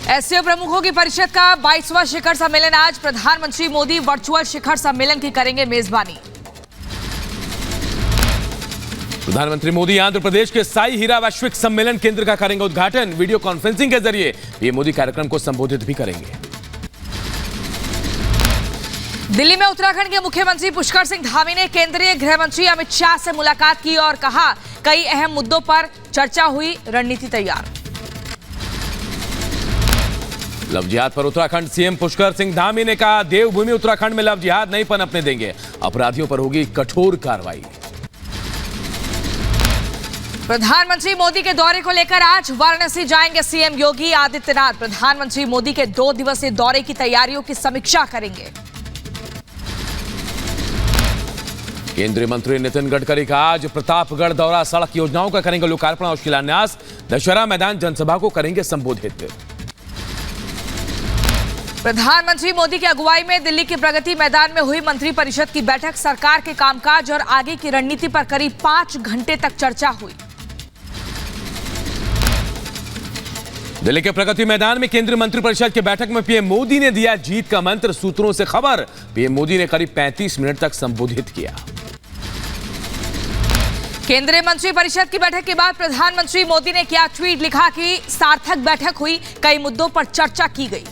SCO प्रमुखों की परिषद का 22वां शिखर सम्मेलन आज। प्रधानमंत्री मोदी वर्चुअल शिखर सम्मेलन की करेंगे मेजबानी। प्रधानमंत्री मोदी आंध्र प्रदेश के साई हीरा वैश्विक सम्मेलन केंद्र का करेंगे उद्घाटन। वीडियो कॉन्फ्रेंसिंग के जरिए पीएम मोदी कार्यक्रम को संबोधित भी करेंगे। दिल्ली में उत्तराखंड के मुख्यमंत्री पुष्कर सिंह धामी ने केंद्रीय गृह मंत्री अमित शाह से मुलाकात की और कहा कई अहम मुद्दों पर चर्चा हुई, रणनीति तैयार। लव जिहाद पर उत्तराखंड सीएम पुष्कर सिंह धामी ने कहा देवभूमि उत्तराखंड में लव जिहाद नहीं पनपने देंगे, अपराधियों पर होगी कठोर कार्रवाई। प्रधानमंत्री मोदी के दौरे को लेकर आज वाराणसी जाएंगे सीएम योगी आदित्यनाथ। प्रधानमंत्री मोदी के 2 दिवसीय दौरे की तैयारियों की समीक्षा करेंगे। केंद्रीय मंत्री नितिन गडकरी का आज प्रतापगढ़ दौरा, सड़क योजनाओं का करेंगे लोकार्पण और शिलान्यास। दशहरा मैदान जनसभा को करेंगे संबोधित। प्रधानमंत्री मोदी की अगुवाई में दिल्ली के प्रगति मैदान में हुई मंत्रिपरिषद की बैठक। सरकार के कामकाज और आगे की रणनीति पर करीब 5 घंटे तक चर्चा हुई। दिल्ली के प्रगति मैदान में केंद्रीय मंत्रिपरिषद की बैठक में पीएम मोदी ने दिया जीत का मंत्र। सूत्रों से खबर, पीएम मोदी ने करीब 35 मिनट तक संबोधित किया। केंद्रीय मंत्रिपरिषद की बैठक के बाद प्रधानमंत्री मोदी ने किया ट्वीट, लिखा कि सार्थक बैठक हुई, कई मुद्दों पर चर्चा की गई।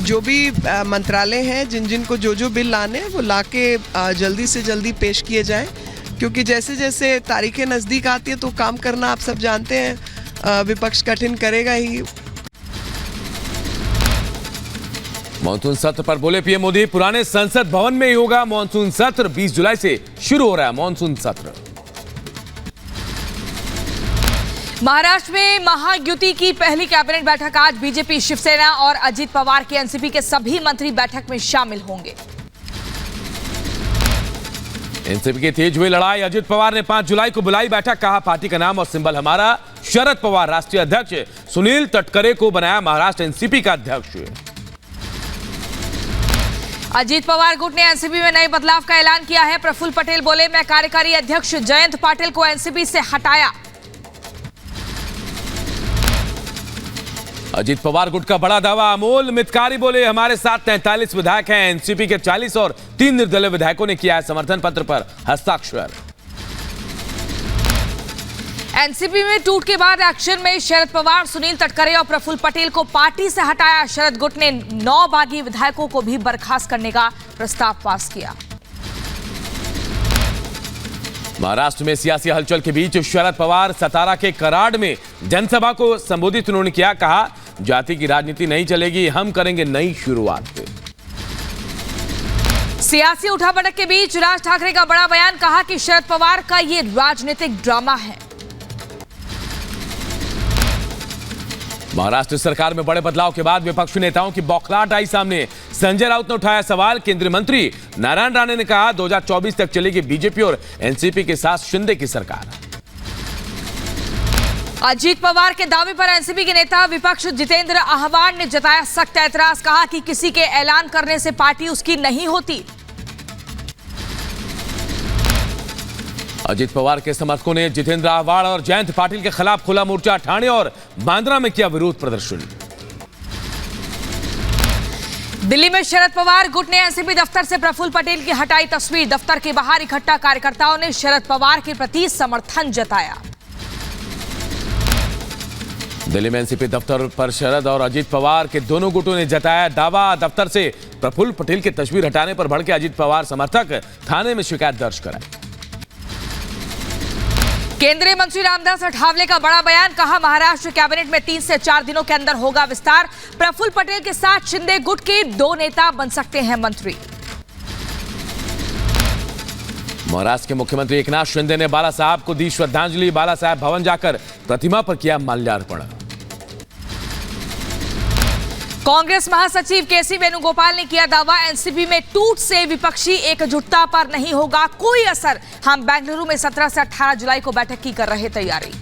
जो भी मंत्रालय हैं, जिन जिन को जो बिल लाने हैं वो लाके जल्दी से जल्दी पेश किए जाएं, क्योंकि जैसे जैसे तारीखें नज़दीक आती है तो काम करना आप सब जानते हैं विपक्ष कठिन करेगा ही। मॉनसून सत्र पर बोले पीएम मोदी, पुराने संसद भवन में ही होगा मॉनसून सत्र। 20 जुलाई से शुरू हो रहा है मॉनसून सत्र। महाराष्ट्र में महायुति की पहली कैबिनेट बैठक आज। बीजेपी, शिवसेना और अजित पवार के एनसीपी के सभी मंत्री बैठक में शामिल होंगे। एनसीपी की तेज हुई लड़ाई, अजित पवार ने 5 जुलाई को बुलाई बैठक। कहा पार्टी का नाम और सिंबल हमारा। शरद पवार राष्ट्रीय अध्यक्ष, सुनील तटकरे को बनाया महाराष्ट्र एनसीपी का अध्यक्ष। अजित पवार गुट ने एनसीपी में नए बदलाव का ऐलान किया है। प्रफुल्ल पटेल बोले, मैं कार्यकारी अध्यक्ष जयंत पाटिल को एनसीपी से हटाया। अजित पवार गुट का बड़ा दावा, अमोल मितकारी बोले, हमारे साथ 43 विधायक हैं। एनसीपी के 40 और 3 निर्दलीय विधायकों ने किया है समर्थन पत्र पर हस्ताक्षर। एनसीपी में टूट के बाद एक्शन में शरद पवार, सुनील तटकरे और प्रफुल्ल पटेल को पार्टी से हटाया। शरद गुट ने 9 बागी विधायकों को भी बर्खास्त करने का प्रस्ताव पास किया। महाराष्ट्र में सियासी हलचल के बीच शरद पवार सतारा के कराड़ में जनसभा को संबोधित उन्होंने किया। कहा जाति की राजनीति नहीं चलेगी, हम करेंगे नई शुरुआत। सियासी उठापटक के बीच राज ठाकरे का बड़ा बयान, कहा कि शरद पवार का ये राजनीतिक ड्रामा है। महाराष्ट्र सरकार में बड़े बदलाव के बाद विपक्षी नेताओं की बौखलाहट आई सामने। संजय राउत ने उठाया सवाल। केंद्रीय मंत्री नारायण राणे ने कहा 2024 तक चलेगी बीजेपी और एनसीपी के साथ शिंदे की सरकार। अजित पवार के दावे पर एनसीपी के नेता विपक्ष जितेंद्र आह्वान ने जताया सख्त ऐतराज। कहा कि किसी के ऐलान करने से पार्टी उसकी नहीं होती। अजित पवार के समर्थकों ने जितेंद्र आह्वान और जयंत पाटिल के खिलाफ खुला मोर्चा। ठाणे और बांद्रा में किया विरोध प्रदर्शन। दिल्ली में शरद पवार गुट ने एनसीपी दफ्तर से प्रफुल्ल पटेल की हटाई तस्वीर। दफ्तर के बाहर इकट्ठा कार्यकर्ताओं ने शरद पवार के प्रति समर्थन जताया। दिल्ली में एनसीपी दफ्तर पर शरद और अजित पवार के दोनों गुटों ने जताया दावा। दफ्तर से प्रफुल्ल पटेल की तस्वीर हटाने पर भड़के अजित पवार समर्थक थाने में शिकायत दर्ज कराई। केंद्रीय मंत्री रामदास अठावले का बड़ा बयान, कहा महाराष्ट्र कैबिनेट में 3 से 4 दिनों के अंदर होगा विस्तार। प्रफुल्ल पटेल के साथ शिंदे गुट के 2 नेता बन सकते हैं मंत्री। महाराष्ट्र के मुख्यमंत्री एकनाथ शिंदे ने बाला साहब को दी श्रद्धांजलि। बाला साहब भवन जाकर प्रतिमा पर किया माल्यार्पण। कांग्रेस महासचिव केसी वेणुगोपाल ने किया दावा, एनसीपी में टूट से विपक्षी एकजुटता पर नहीं होगा कोई असर। हम बेंगलुरु में 17 से 18 जुलाई को बैठक की कर रहे तैयारी।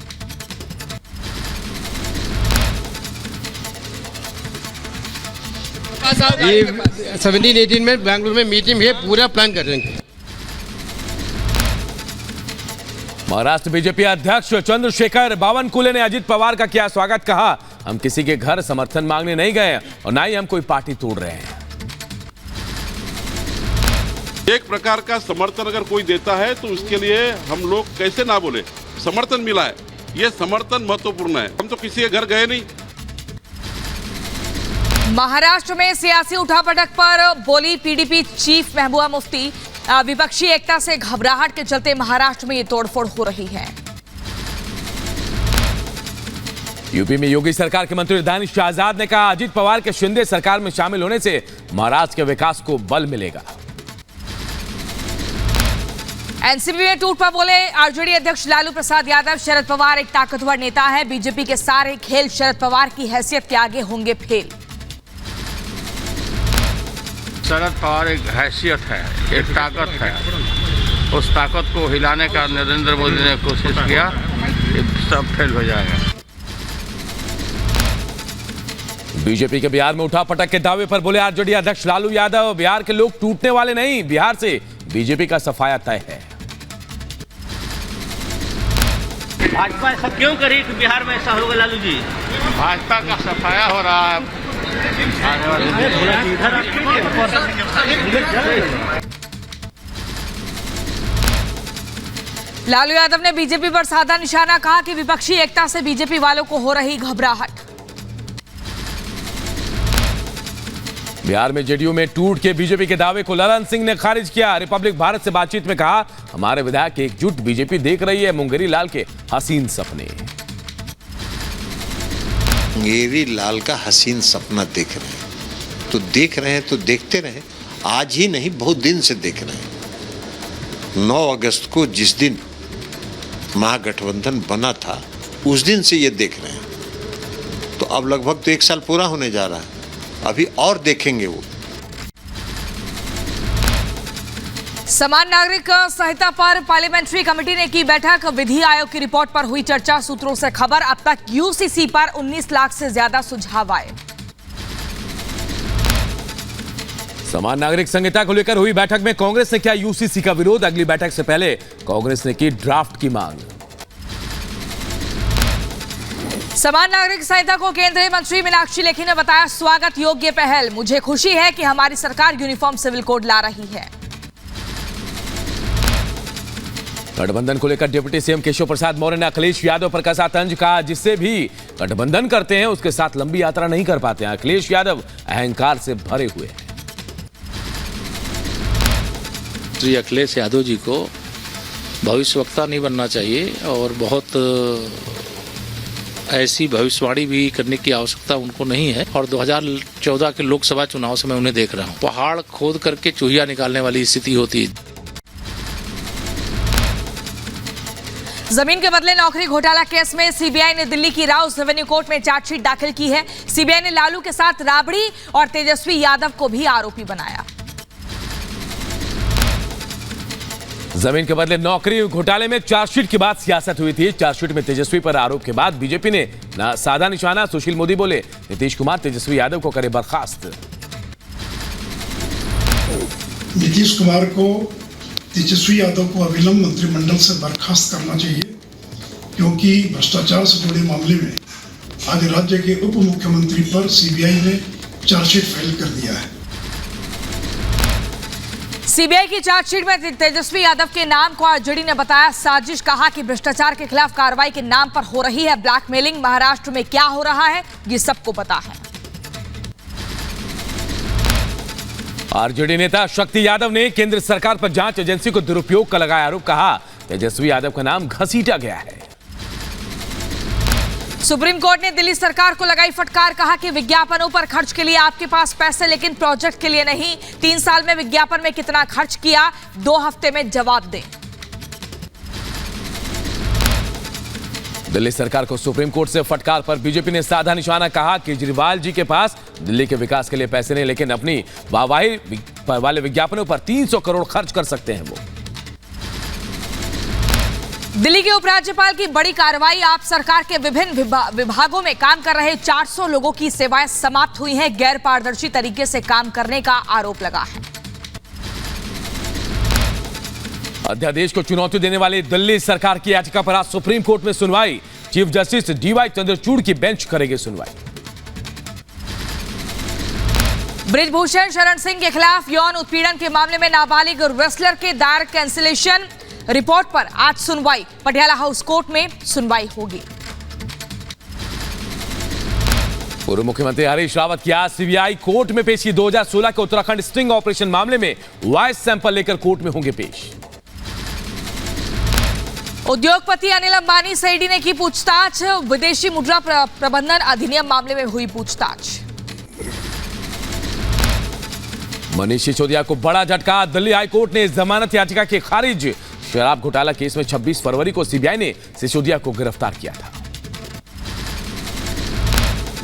ये 17-18 में बेंगलुरु में मीटिंग है, पूरा प्लान कर रहे हैं। महाराष्ट्र बीजेपी अध्यक्ष चंद्रशेखर बावनकुले ने अजित पवार का किया स्वागत। कहा, हम किसी के घर समर्थन मांगने नहीं गए और ना ही हम कोई पार्टी तोड़ रहे हैं। एक प्रकार का समर्थन अगर कोई देता है तो उसके लिए हम लोग कैसे ना बोले, समर्थन मिला है, ये समर्थन महत्वपूर्ण है। हम तो किसी के घर गए नहीं। महाराष्ट्र में सियासी उठापटक पर बोली पीडीपी चीफ महबूबा मुफ्ती। विपक्षी एकता से घबराहट के चलते महाराष्ट्र में ये तोड़फोड़ हो रही है। यूपी में योगी सरकार के मंत्री दानिश आजाद ने कहा, अजित पवार के शिंदे सरकार में शामिल होने से महाराष्ट्र के विकास को बल मिलेगा। एनसीपी में टूट पर बोले आरजेडी अध्यक्ष लालू प्रसाद यादव, शरद पवार एक ताकतवर नेता है, बीजेपी के सारे खेल शरद पवार की हैसियत के आगे होंगे फेल। शरद पवार एक हैसियत है, एक ताकत है, उस ताकत को हिलाने का नरेंद्र मोदी ने कोशिश किया, सब फेल हो जाएगा। बीजेपी के बिहार में उठापटक के दावे पर बोले आरजेडी अध्यक्ष लालू यादव, बिहार के लोग टूटने वाले नहीं, बिहार से बीजेपी का सफाया तय है। भाजपा ऐसा क्यों करी कि बिहार में ऐसा होगा लालू जी? भाजपा का सफाया हो रहा है। लालू यादव ने बीजेपी पर साधा निशाना। कहा कि विपक्षी एकता से बीजेपी वालों को हो रही घबराहट। बिहार में जेडीयू में टूट के बीजेपी के दावे को ललन सिंह ने खारिज किया। रिपब्लिक भारत से बातचीत में कहा, हमारे विधायक एकजुट बीजेपी देख रही है मुंगेरी लाल के हसीन सपने। मुंगेरी लाल का हसीन सपना देख रहे हैं तो देखते रहे। आज ही नहीं, बहुत दिन से देख रहे हैं। 9 अगस्त को जिस दिन महागठबंधन बना था उस दिन से ये देख रहे हैं। तो अब लगभग तो 1 साल पूरा होने जा रहा है, अभी और देखेंगे वो। समान नागरिक संहिता पर पार्लियामेंट्री कमेटी ने की बैठक। विधि आयोग की रिपोर्ट पर हुई चर्चा। सूत्रों से खबर, अब तक यूसीसी पर 19 लाख से ज्यादा सुझाव आए। समान नागरिक संहिता को लेकर हुई बैठक में कांग्रेस ने किया यूसीसी का विरोध। अगली बैठक से पहले कांग्रेस ने की ड्राफ्ट की मांग। समान नागरिक संहिता को केंद्रीय मंत्री मीनाक्षी लेखी ने बताया स्वागत योग्य पहल। मुझे खुशी है कि हमारी सरकार यूनिफॉर्म सिविल कोड ला रही है। गठबंधन को लेकर डिप्टी सीएम केशव प्रसाद मौर्य ने अखिलेश यादव पर कसा तंज। कहा, जिससे भी गठबंधन करते हैं उसके साथ लंबी यात्रा नहीं कर पाते हैं। अखिलेश यादव अहंकार से भरे हुए हैं। श्री अखिलेश यादव जी को भविष्यवक्ता नहीं बनना चाहिए और बहुत ऐसी भविष्यवाणी भी करने की आवश्यकता उनको नहीं है। और 2014 के लोकसभा चुनाव से मैं उन्हें देख रहा हूँ। पहाड़ खोद करके चूहिया निकालने वाली स्थिति होती है। जमीन के बदले नौकरी घोटाला केस में सीबीआई ने दिल्ली की राउस रेवेन्यू कोर्ट में चार्जशीट दाखिल की है। सीबीआई ने लालू के साथ राबड़ी और तेजस्वी यादव को भी आरोपी बनाया। जमीन के बदले नौकरी घोटाले में चार्जशीट के बाद सियासत हुई थी। चार्जशीट में तेजस्वी पर आरोप के बाद बीजेपी ने साधा निशाना। सुशील मोदी बोले, नीतीश कुमार तेजस्वी यादव को करे बर्खास्त। नीतीश कुमार को तेजस्वी यादव को अविलंब मंत्रिमंडल से बर्खास्त करना चाहिए, क्योंकि भ्रष्टाचार से जुड़े मामले में आज राज्य के उप मुख्यमंत्री पर सीबीआई ने चार्जशीट फाइल कर दिया है। सीबीआई की चार्जशीट में तेजस्वी यादव के नाम को आरजेडी ने बताया साजिश। कहा कि भ्रष्टाचार के खिलाफ कार्रवाई के नाम पर हो रही है ब्लैकमेलिंग। महाराष्ट्र में क्या हो रहा है ये सबको पता है। आरजेडी नेता शक्ति यादव ने केंद्र सरकार पर जांच एजेंसी को दुरुपयोग का लगाया आरोप। कहा, तेजस्वी यादव का नाम घसीटा गया है। सुप्रीम कोर्ट ने दिल्ली सरकार को लगाई फटकार। कहा कि विज्ञापनों पर खर्च के लिए आपके पास पैसे, लेकिन प्रोजेक्ट के लिए नहीं। 3 साल में विज्ञापन में कितना खर्च किया, 2 हफ्ते में जवाब दें। दिल्ली सरकार को सुप्रीम कोर्ट से फटकार पर बीजेपी ने साधा निशाना। कहा, केजरीवाल जी के पास दिल्ली के विकास के लिए पैसे नहीं, लेकिन अपनी वाहवाही वाले विज्ञापनों पर 300 करोड़ खर्च कर सकते हैं वो। दिल्ली के उपराज्यपाल की बड़ी कार्रवाई। आप सरकार के विभिन्न विभागों में काम कर रहे 400 लोगों की सेवाएं समाप्त हुई हैं। गैर पारदर्शी तरीके से काम करने का आरोप लगा है। अध्यादेश को चुनौती देने वाली दिल्ली सरकार की याचिका पर आज सुप्रीम कोर्ट में सुनवाई। चीफ जस्टिस डीवाई चंद्रचूड़ की बेंच करेगी सुनवाई। ब्रिजभूषण शरण सिंह के खिलाफ यौन उत्पीड़न के मामले में नाबालिग रेसलर के दायर कैंसिलेशन रिपोर्ट पर आज सुनवाई। पटियाला हाउस कोर्ट में सुनवाई होगी। पूर्व मुख्यमंत्री हरीश रावत की आज सीबीआई कोर्ट में पेशी। 2016 के उत्तराखंड स्टिंग ऑपरेशन मामले में वॉइस सैंपल लेकर कोर्ट में होंगे पेश। उद्योगपति अनिल अंबानी से ईडी ने की पूछताछ। विदेशी मुद्रा प्रबंधन अधिनियम मामले में हुई पूछताछ। मनीष सिसोदिया को बड़ा झटका। दिल्ली हाईकोर्ट ने जमानत याचिका की खारिज। शराब घोटाला केस में 26 फरवरी को सीबीआई ने सिसोदिया को गिरफ्तार किया था।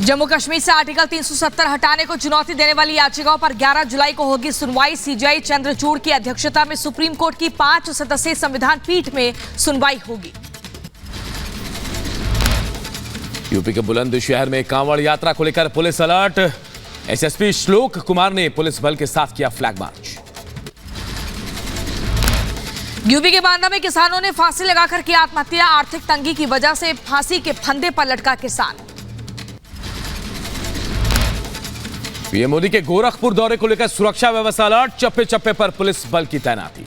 जम्मू कश्मीर से आर्टिकल 370 हटाने को चुनौती देने वाली याचिकाओं पर 11 जुलाई को होगी सुनवाई। सीजेआई चंद्रचूड़ की अध्यक्षता में सुप्रीम कोर्ट की 5 सदस्यीय संविधान पीठ में सुनवाई होगी। यूपी के बुलंदशहर में कांवड़ यात्रा को लेकर पुलिस अलर्ट। एसएसपी श्लोक कुमार ने पुलिस बल के साथ किया फ्लैग मार्च। यूपी के बांदा में किसानों ने फांसी लगाकर की आत्महत्या। आर्थिक तंगी की वजह से फांसी के फंदे पर लटका किसान। पीएम मोदी के गोरखपुर दौरे को लेकर सुरक्षा व्यवस्था अलर्ट। चप्पे चप्पे पर पुलिस बल की तैनाती।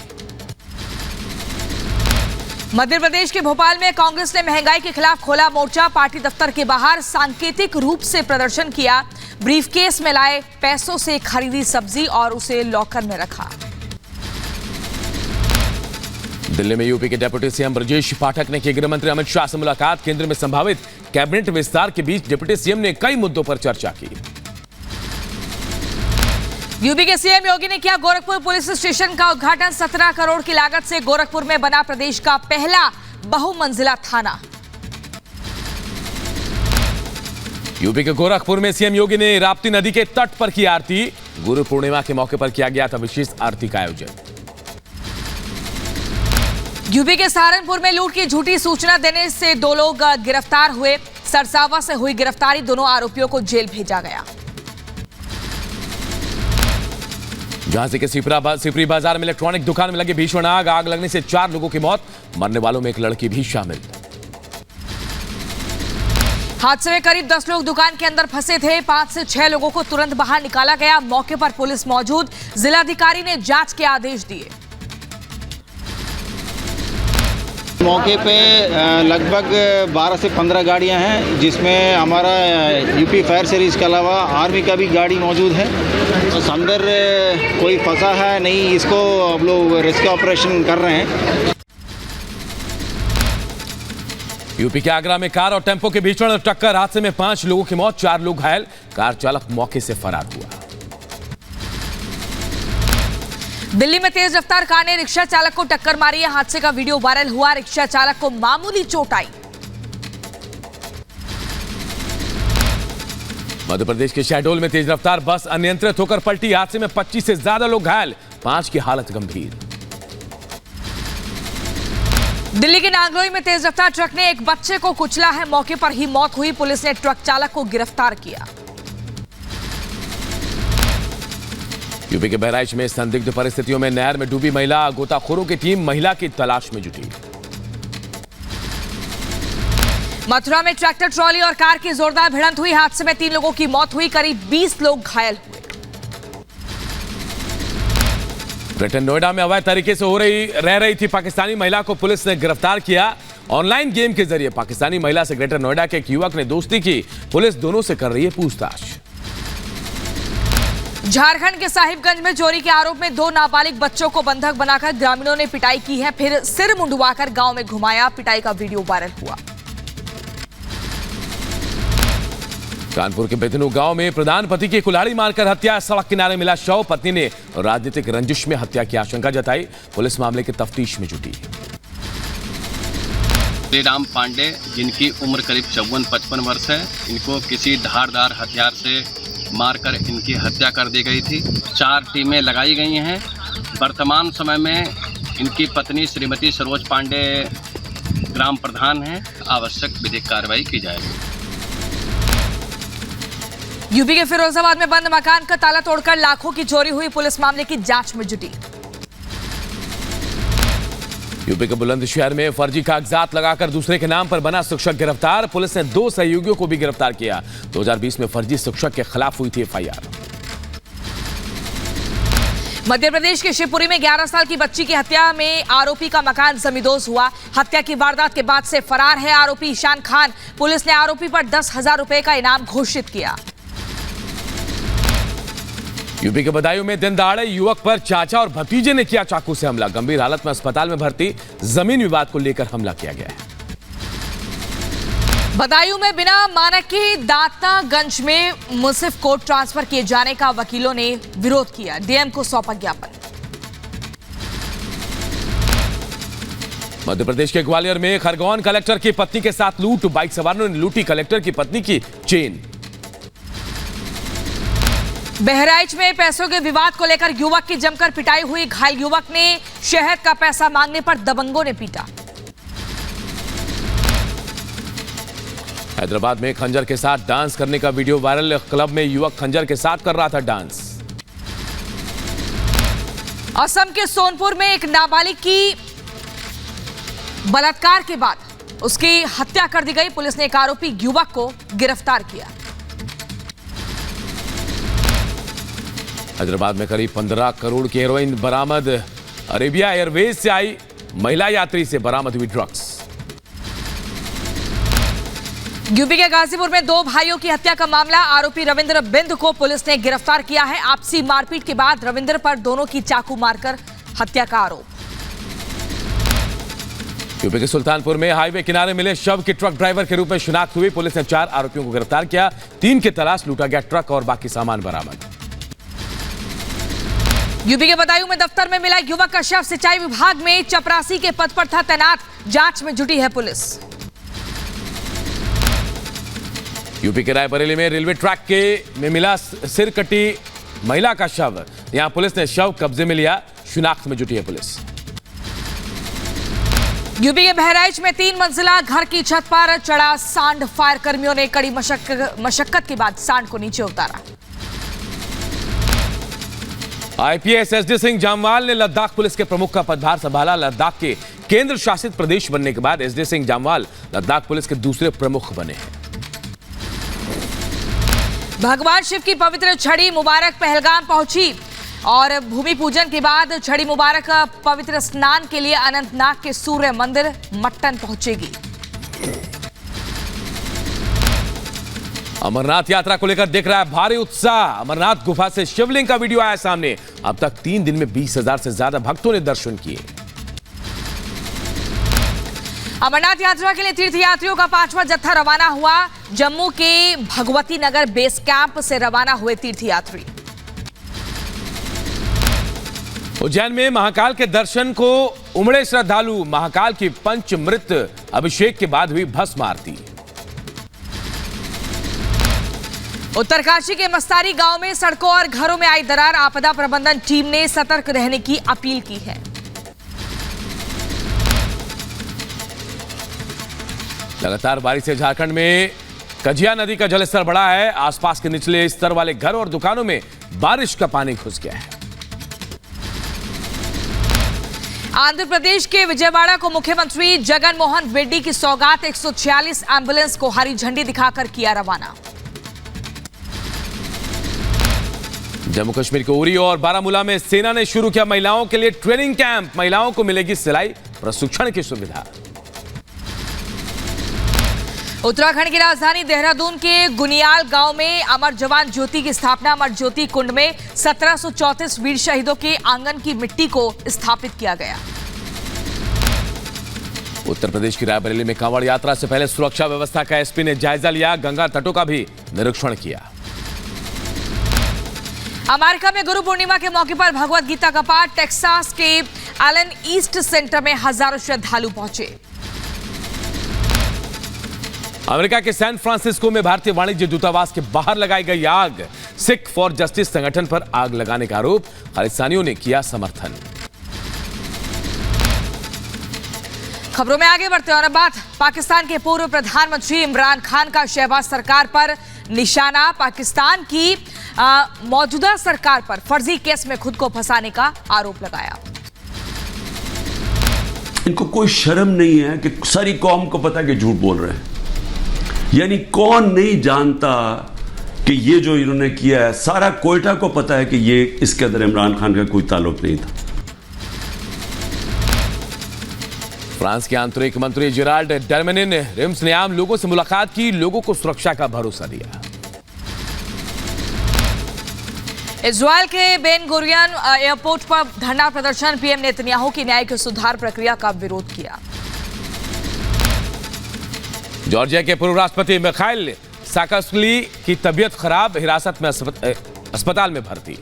मध्य प्रदेश के भोपाल में कांग्रेस ने महंगाई के खिलाफ खोला मोर्चा। पार्टी दफ्तर के बाहर सांकेतिक रूप से प्रदर्शन किया। ब्रीफकेस में लाए पैसों से खरीदी सब्जी और उसे लॉकर में रखा। दिल्ली में यूपी के डिप्टी सीएम ब्रजेश पाठक ने की गृह मंत्री अमित शाह से मुलाकात। केंद्र में संभावित कैबिनेट विस्तार के बीच डिप्टी सीएम ने कई मुद्दों पर चर्चा की। यूपी के सीएम योगी ने किया गोरखपुर पुलिस स्टेशन का उद्घाटन। 17 करोड़ की लागत से गोरखपुर में बना प्रदेश का पहला बहुमंजिला थाना। यूपी के गोरखपुर में सीएम योगी ने राप्ती नदी के तट पर की आरती। गुरु पूर्णिमा के मौके पर किया गया था विशेष आरती का आयोजन। यूपी के सहारनपुर में लूट की झूठी सूचना देने से 2 लोग गिरफ्तार हुए। सरसावा से हुई गिरफ्तारी। दोनों आरोपियों को जेल भेजा गया। झांसी के सिपरी बाजार में इलेक्ट्रॉनिक दुकान में लगी भीषण आग। आग लगने से 4 लोगों की मौत। मरने वालों में एक लड़की भी शामिल। हादसे में करीब 10 लोग दुकान के अंदर फंसे थे। 5 से 6 लोगों को तुरंत बाहर निकाला गया। मौके पर पुलिस मौजूद। जिलाधिकारी ने जांच के आदेश दिए। मौके पे लगभग 12 से 15 गाड़ियां हैं, जिसमें हमारा यूपी फायर सर्विस के अलावा आर्मी का भी गाड़ी मौजूद है। तो अंदर कोई फंसा है नहीं, इसको हम लोग रेस्क्यू ऑपरेशन कर रहे हैं। यूपी के आगरा में कार और टेम्पो के भीषण टक्कर। हादसे में 5 लोगों की मौत, 4 लोग घायल। कार चालक मौके से फरार हुआ। दिल्ली में तेज रफ्तार कार ने रिक्शा चालक को टक्कर मारी है। हादसे का वीडियो वायरल हुआ। रिक्शा चालक को मामूली चोट आई। मध्य प्रदेश के शहडोल में तेज रफ्तार बस अनियंत्रित होकर पलटी। हादसे में 25 से ज्यादा लोग घायल, 5 की हालत गंभीर। दिल्ली के नांगलोई में तेज रफ्तार ट्रक ने एक बच्चे को कुचला है। मौके पर ही मौत हुई। पुलिस ने ट्रक चालक को गिरफ्तार किया। यूपी के बहराइच में संदिग्ध परिस्थितियों में नहर में डूबी महिला। गोताखोरों की टीम महिला की तलाश में जुटी। मथुरा में ट्रैक्टर ट्रॉली और कार की जोरदार भिड़ंत हुई। हादसे में 3 लोगों की मौत हुई। करीब 20 लोग घायल हुए। ग्रेटर नोएडा में अवैध तरीके से रह रही थी पाकिस्तानी महिला को पुलिस ने गिरफ्तार किया। ऑनलाइन गेम के जरिए पाकिस्तानी महिला से ग्रेटर नोएडा के एक युवक ने दोस्ती की। पुलिस दोनों से कर रही है पूछताछ। झारखंड के साहिबगंज में चोरी के आरोप में 2 नाबालिग बच्चों को बंधक बनाकर ग्रामीणों ने पिटाई की है। फिर सिर मुंडवाकर गांव में घुमाया। पिटाई का वीडियो वायरल हुआ। कानपुर के बेतनू गांव में प्रधान पति की कुल्हाड़ी मारकर हत्या। सड़क किनारे मिला शव। पत्नी ने राजनीतिक रंजिश में हत्या की आशंका जताई। पुलिस मामले की तफ्तीश में जुटी। श्रीराम पांडे, जिनकी उम्र करीब 54-55 वर्ष है, इनको किसी धारदार हथियार से मारकर इनकी हत्या कर दी गई थी। 4 टीमें लगाई गई हैं। वर्तमान समय में इनकी पत्नी श्रीमती सरोज पांडे ग्राम प्रधान हैं। आवश्यक विधिक कार्रवाई की जाएगी। यूपी के फिरोजाबाद में बंद मकान का ताला तोड़कर लाखों की चोरी हुई। पुलिस मामले की जांच में जुटी। यूपी के बुलंदशहर में फर्जी कागजात लगाकर दूसरे के नाम पर बना शिक्षक गिरफ्तार। पुलिस ने 2 सहयोगियों को भी गिरफ्तार किया। 2020 में फर्जी शिक्षक के खिलाफ हुई थी एफआईआर। मध्य प्रदेश के शिवपुरी में 11 साल की बच्ची की हत्या में आरोपी का मकान जमींदोज हुआ। हत्या की वारदात के बाद से फरार है आरोपी ईशान खान। पुलिस ने आरोपी पर 10,000 रुपए का इनाम घोषित किया। यूपी के बदायूं में दिन दहाड़े युवक पर चाचा और भतीजे ने किया चाकू से हमला। गंभीर हालत में अस्पताल में भर्ती। जमीन विवाद को लेकर हमला किया गया है। बदायूं में बिना मानक के दातागंज में मुंसिफ को ट्रांसफर किए जाने का वकीलों ने विरोध किया। डीएम को सौंपा ज्ञापन। मध्य प्रदेश के ग्वालियर में खरगोन कलेक्टर की पत्नी के साथ लूट। बाइक सवारों ने लूटी कलेक्टर की पत्नी की चेन। बहराइच में पैसों के विवाद को लेकर युवक की जमकर पिटाई हुई। घायल युवक ने शहद का पैसा मांगने पर दबंगों ने पीटा। हैदराबाद में खंजर के साथ डांस करने का वीडियो वायरल। क्लब में युवक खंजर के साथ कर रहा था डांस। असम के सोनपुर में एक नाबालिग की बलात्कार के बाद उसकी हत्या कर दी गई। पुलिस ने एक आरोपी युवक को गिरफ्तार किया। हैदराबाद में करीब 15 करोड़ की हेरोइन बरामद। अरेबिया एयरवेज से आई महिला यात्री से बरामद हुई ड्रग्स। यूपी के गाजीपुर में 2 भाइयों की हत्या का मामला। आरोपी रविंद्र बिंद को पुलिस ने गिरफ्तार किया है। आपसी मारपीट के बाद रविंद्र पर दोनों की चाकू मारकर हत्या का आरोप। यूपी के सुल्तानपुर में हाईवे किनारे मिले शव की ट्रक ड्राइवर के रूप में शिनाख्त हुई। पुलिस ने 4 आरोपियों को गिरफ्तार किया। 3 की तलाश। लूटा गया ट्रक और बाकी सामान बरामद। यूपी के बदायूं में दफ्तर में मिला युवक का शव। सिंचाई विभाग में चपरासी के पद पर था तैनात। जांच में जुटी है पुलिस। यूपी के रायबरेली में रेलवे ट्रैक में मिला सिर कटी महिला का शव। यहां पुलिस ने शव कब्जे में लिया। शिनाख्त में जुटी है पुलिस। यूपी के बहराइच में 3 मंजिला घर की छत पर चढ़ा सांड। फायर कर्मियों ने कड़ी मशक्कत के बाद सांड को नीचे उतारा। आईपीएस एसडी सिंह जामवाल ने लद्दाख पुलिस के प्रमुख का पदभार संभाला। लद्दाख के केंद्र शासित प्रदेश बनने के बाद एसडी सिंह जामवाल लद्दाख पुलिस के दूसरे प्रमुख बने हैं। भगवान शिव की पवित्र छड़ी मुबारक पहलगाम पहुंची और भूमि पूजन के बाद छड़ी मुबारक पवित्र स्नान के लिए अनंतनाग के सूर्य मंदिर मट्टन पहुंचेगी। अमरनाथ यात्रा को लेकर दिख रहा है भारी उत्साह। अमरनाथ गुफा से शिवलिंग का वीडियो आया सामने। अब तक 3 दिन में 20,000 से ज्यादा भक्तों ने दर्शन किए। अमरनाथ यात्रा के लिए तीर्थयात्रियों का 5वां जत्था रवाना हुआ। जम्मू के भगवती नगर बेस कैंप से रवाना हुए तीर्थयात्री। उज्जैन में महाकाल के दर्शन को उमड़े श्रद्धालु। महाकाल की पंचमृत अभिषेक के बाद हुई भस्म आरती। उत्तरकाशी के मस्तारी गांव में सड़कों और घरों में आई दरार। आपदा प्रबंधन टीम ने सतर्क रहने की अपील की है। लगातार बारिश से झारखंड में कजिया नदी का जलस्तर बढ़ा है। आसपास के निचले स्तर वाले घर और दुकानों में बारिश का पानी घुस गया है। आंध्र प्रदेश के विजयवाड़ा को मुख्यमंत्री जगन मोहन रेड्डी की सौगात। 146 एम्बुलेंस को हरी झंडी दिखाकर किया रवाना। जम्मू कश्मीर के उरी और बारामूला में सेना ने शुरू किया महिलाओं के लिए ट्रेनिंग कैंप। महिलाओं को मिलेगी सिलाई प्रशिक्षण की सुविधा। उत्तराखंड की राजधानी देहरादून के गुनियाल गांव में अमर जवान ज्योति की स्थापना। अमर ज्योति कुंड में 1734 वीर शहीदों के आंगन की मिट्टी को स्थापित किया गया। उत्तर प्रदेश की रायबरेली में कांवड़ यात्रा से पहले सुरक्षा व्यवस्था का एसपी ने जायजा लिया। गंगा तटों का भी निरीक्षण किया। अमेरिका में गुरु पूर्णिमा के मौके पर भगवत गीता का पाठ। टेक्सास के एलन ईस्ट सेंटर में हजारों श्रद्धालु पहुंचे। अमेरिका के सैन फ्रांसिस्को में भारतीय वाणिज्य दूतावास के बाहर लगाई गई आग। सिख फॉर जस्टिस संगठन पर आग लगाने का आरोप। खालिस्तानियों ने किया समर्थन। खबरों में आगे बढ़ते हैं और अब बात पाकिस्तान के पूर्व प्रधानमंत्री इमरान खान का शहबाज सरकार पर निशाना। पाकिस्तान की मौजूदा सरकार पर फर्जी केस में खुद को फंसाने का आरोप लगाया। इनको कोई शर्म नहीं है कि सारी कौम को पता है कि झूठ बोल रहे हैं। यानी कौन नहीं जानता कि ये जो इन्होंने किया है, सारा कोयटा को पता है कि ये इसके अंदर इमरान खान का कोई ताल्लुक नहीं था। फ्रांस के आंतरिक मंत्री जेराल्ड डरमेनिन ने रिम्स ने आम लोगों से मुलाकात की, लोगों को सुरक्षा का भरोसा दिया। इजरायल के बेन गुरियन एयरपोर्ट पर धरना प्रदर्शन, पीएम नेतन्याहू की न्यायिक सुधार प्रक्रिया का विरोध किया। जॉर्जिया के पूर्व राष्ट्रपति मिखाइल साकाशविली की तबीयत खराब, हिरासत में अस्पताल में भर्ती।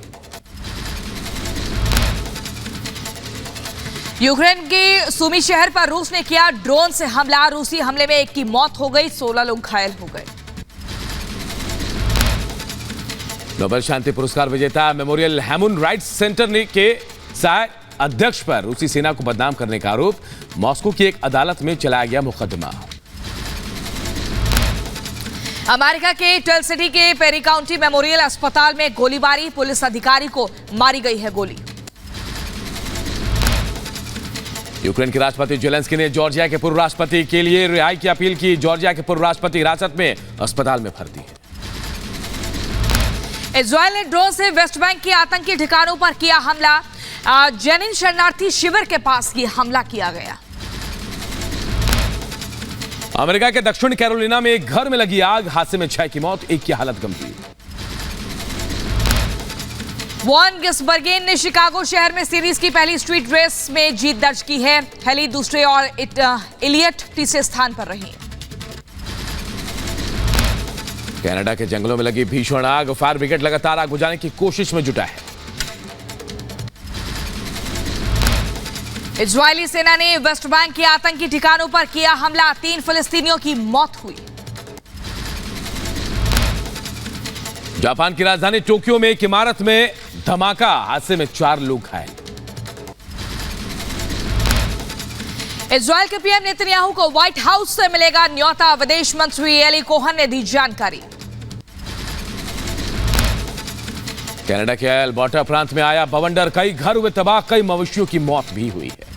यूक्रेन के सुमी शहर पर रूस ने किया ड्रोन से हमला, रूसी हमले में एक की मौत हो गई, 16 लोग घायल हो गए। नोबेल शांति पुरस्कार विजेता मेमोरियल ह्यूमन राइट्स सेंटर ने के सह अध्यक्ष पर रूसी सेना को बदनाम करने का आरोप, मॉस्को की एक अदालत में चलाया गया मुकदमा। अमेरिका के टेल सिटी के पेरी काउंटी मेमोरियल अस्पताल में गोलीबारी, पुलिस अधिकारी को मारी गई है गोली। यूक्रेन के राष्ट्रपति जेलेंस्की ने जॉर्जिया के पूर्व राष्ट्रपति के लिए रिहाई की अपील की, जॉर्जिया के पूर्व राष्ट्रपति हिरासत में अस्पताल में भर्ती है। इजरायल ने ड्रोन से वेस्ट बैंक के आतंकी ठिकानों पर किया हमला, जेनिन शरणार्थी शिविर के पास ये हमला किया गया। अमेरिका के दक्षिण कैरोलिना में एक घर में लगी आग, हादसे में 6 की मौत, 1 की हालत गंभीर। वॉन गिस्बर्गेन ने शिकागो शहर में सीरीज की पहली स्ट्रीट रेस में जीत दर्ज की है, हेली दूसरे और इलियट तीसरे स्थान पर रही। कनाडा के जंगलों में लगी भीषण आग, फायर ब्रिगेड लगातार आग बुझाने की कोशिश में जुटा है। इजरायली सेना ने वेस्ट बैंक के आतंकी ठिकानों पर किया हमला, 3 फिलिस्तीनियों की मौत हुई। जापान की राजधानी टोक्यो में एक इमारत में धमाका, हादसे में 4 लोग घायल। इजरायल के पीएम नेतन्याहू को व्हाइट हाउस से मिलेगा न्योता, विदेश मंत्री एली कोहन ने दी जानकारी। कनाडा के एल्बर्टा प्रांत में आया बवंडर, कई घर हुए तबाह, कई मवेशियों की मौत भी हुई है।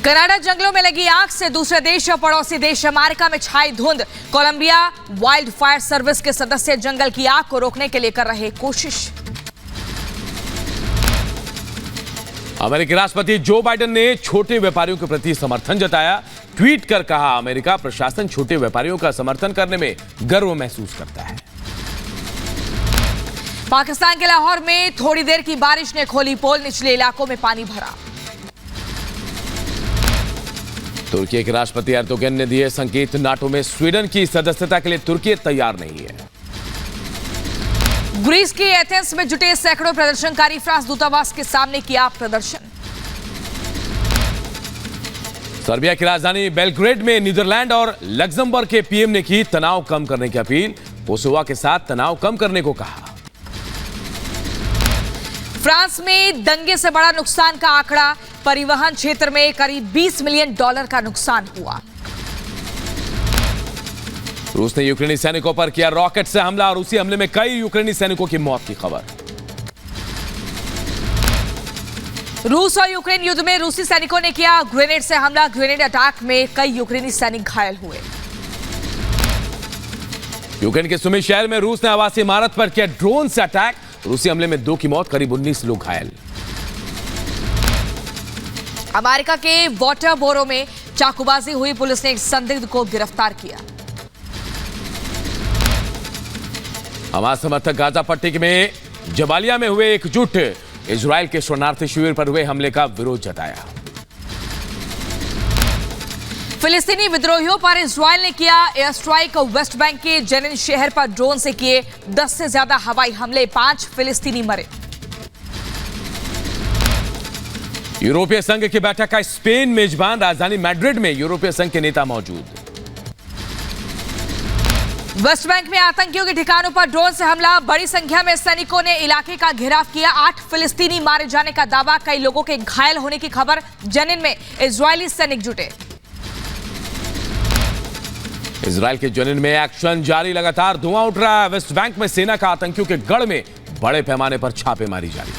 कनाडा जंगलों में लगी आग से दूसरे देश और पड़ोसी देश अमेरिका में छाई धुंध, कोलंबिया वाइल्ड फायर सर्विस के सदस्य जंगल की आग को रोकने के लिए कर रहे कोशिश। अमेरिकी राष्ट्रपति जो बाइडेन ने छोटे व्यापारियों के प्रति समर्थन जताया, ट्वीट कर कहा अमेरिका प्रशासन छोटे व्यापारियों का समर्थन करने में गर्व महसूस करता है। पाकिस्तान के लाहौर में थोड़ी देर की बारिश ने खोली पोल, निचले इलाकों में पानी भरा। तुर्की के राष्ट्रपति एर्दोगन ने दिए संकेत, नाटो में स्वीडन की सदस्यता के लिए तुर्की तैयार नहीं है। ग्रीस के एथेंस में जुटे सैकड़ों प्रदर्शनकारी फ्रांस दूतावास के सामने किया प्रदर्शन। सर्बिया की राजधानी बेलग्रेड में नीदरलैंड और लग्जमबर्ग के पीएम ने की तनाव कम करने की अपील, कोसोवा के साथ तनाव कम करने को कहा। फ्रांस में दंगे से बड़ा नुकसान का आंकड़ा, परिवहन क्षेत्र में करीब $20 मिलियन का नुकसान हुआ। रूस ने यूक्रेनी सैनिकों पर किया रॉकेट से हमला, रूसी हमले में कई यूक्रेनी सैनिकों की मौत की खबर। रूस और यूक्रेन युद्ध में रूसी सैनिकों ने किया ग्रेनेड से हमला, ग्रेनेड अटैक में कई यूक्रेनी सैनिक घायल हुए। यूक्रेन के सुमी शहर में रूस ने आवासीय इमारत पर किया ड्रोन से अटैक, रूसी हमले में 2 की मौत, करीब 19 लोग घायल। अमेरिका के वाटरबोरो में चाकूबाजी हुई, पुलिस ने एक संदिग्ध को गिरफ्तार किया। हमास समर्थक गाजा पट्टी में जबालिया में हुए एकजुट, इजराइल के शरणार्थी शिविर पर हुए हमले का विरोध जताया। फिलिस्तीनी विद्रोहियों पर इजराइल ने किया एयर स्ट्राइक, वेस्ट बैंक के जेनिन शहर पर ड्रोन से किए 10 से ज्यादा हवाई हमले, 5 फिलिस्तीनी मरे। यूरोपीय संघ की बैठक का स्पेन मेजबान, राजधानी मैड्रिड में यूरोपीय संघ के नेता मौजूद। वेस्ट बैंक में आतंकियों के ठिकानों पर ड्रोन से हमला, बड़ी संख्या में सैनिकों ने इलाके का घेराव किया, 8 फिलिस्तीनी मारे जाने का दावा, कई लोगों के घायल होने की खबर। जेनिन में इजरायली सैनिक जुटे। इजराइल के जेनिन में एक्शन जारी, लगातार धुआं उठ रहा है। वेस्ट बैंक में सेना का आतंकियों के गढ़ में बड़े पैमाने पर छापेमारी जारी।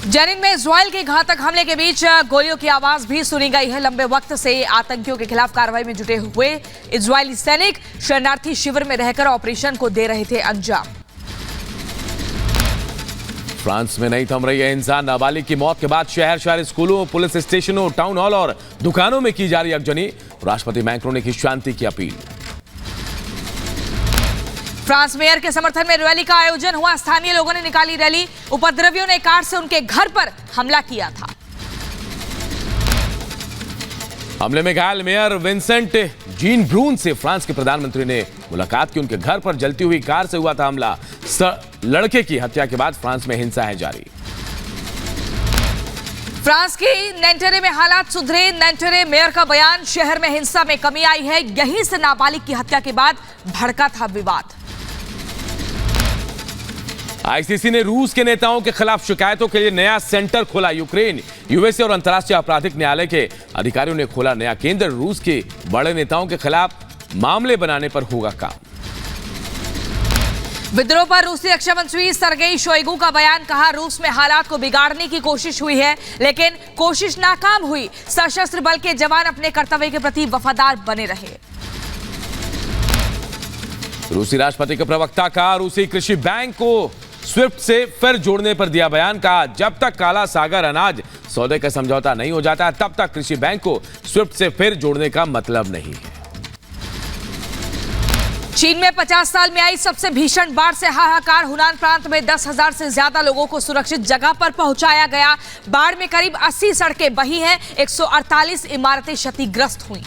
जेनिन में इजराइल के घातक हमले के बीच गोलियों की आवाज भी सुनी गई है। लंबे वक्त से आतंकियों के खिलाफ कार्रवाई में जुटे हुए इजरायली सैनिक शरणार्थी शिविर में रहकर ऑपरेशन को दे रहे थे अंजाम। फ्रांस में नहीं थम रही है हिंसा। नाबालिग की मौत के बाद शहर शहर स्कूलों, पुलिस स्टेशनों, टाउन हॉल और दुकानों में की जा रही अगजनी। राष्ट्रपति मैक्रो ने की शांति की अपील। फ्रांस मेयर के समर्थन में रैली का आयोजन हुआ। स्थानीय लोगों ने निकाली रैली। उपद्रवियों ने कार से उनके घर पर हमला किया था। हमले में घायल मेयर विंसेंट जीन ब्रून से फ्रांस के प्रधानमंत्री ने मुलाकात की। उनके घर पर जलती हुई कार से हुआ था हमला। लड़के की हत्या के बाद फ्रांस में हिंसा है जारी। फ्रांस की नैंटेरे में हालात सुधरे। नैंटेरे मेयर का बयान, शहर में हिंसा में कमी आई है। यहीं से नाबालिग की हत्या के बाद भड़का था विवाद। आईसीसी ने रूस के नेताओं के खिलाफ शिकायतों के लिए नया सेंटर खोला। यूक्रेन, यूएसए और अंतर्राष्ट्रीय आपराधिक न्यायालय के अधिकारियों ने खोला नया केंद्र। रूस के बड़े नेताओं के खिलाफ मामले बनाने पर होगा काम। विद्रोह पर रूसी रक्षा मंत्री सरगेई शोइगु का बयान, कहा रूस में हालात को बिगाड़ने की कोशिश हुई है लेकिन कोशिश नाकाम हुई। सशस्त्र बल के जवान अपने कर्तव्य के प्रति वफादार बने रहे। रूसी राष्ट्रपति के प्रवक्ता का रूसी कृषि बैंक को स्विफ्ट से फिर जोड़ने पर दिया बयान, कहा जब तक काला सागर अनाज सौदे का समझौता नहीं हो जाता तब तक कृषि बैंक को स्विफ्ट से फिर जोड़ने का मतलब नहीं है। चीन में 50 साल में आई सबसे भीषण बाढ़ से हाहाकार। हुनान प्रांत में 10,000 से ज्यादा लोगों को सुरक्षित जगह पर पहुंचाया गया। बाढ़ में करीब 80 सड़कें बही हैं। 148 इमारतें क्षतिग्रस्त हुई।